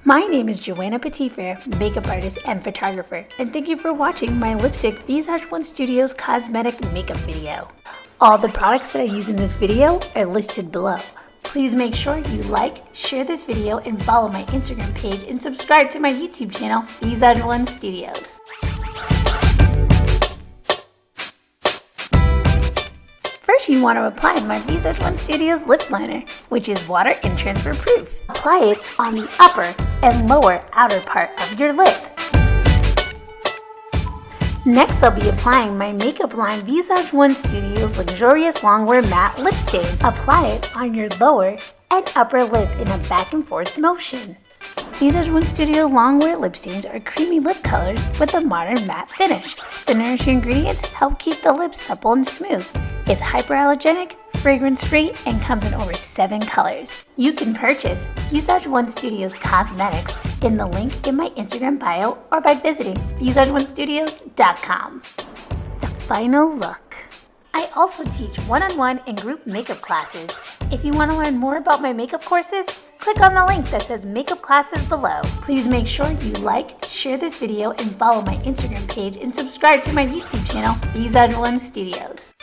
My name is Joanna Petit-Frere, makeup artist and photographer, and thank you for watching my Lipstick Visage One Studios cosmetic makeup video. All the products that I use in this video are listed below. Please make sure you like, share this video, and follow my Instagram page and subscribe to my YouTube channel, Visage One Studios. First, you want to apply my Visage One Studios lip liner, which is water and transfer proof. Apply it on the upper and lower outer part of your lip. Next, I'll be applying my makeup line Visage One Studios Luxurious Longwear Matte Lip Stain. Apply it on your lower and upper lip in a back and forth motion. Visage One Studio Longwear lip stains are creamy lip colors with a modern matte finish. The nourishing ingredients help keep the lips supple and smooth. It's hyperallergenic, fragrance-free, and comes in over 7 colors. You can purchase Visage One Studios cosmetics in the link in my Instagram bio or by visiting visageonestudios.com. The final look. I also teach one-on-one and group makeup classes. If you want to learn more about my makeup courses, click on the link that says makeup classes below. Please make sure you like, share this video, and follow my Instagram page and subscribe to my YouTube channel, Visage One Studios.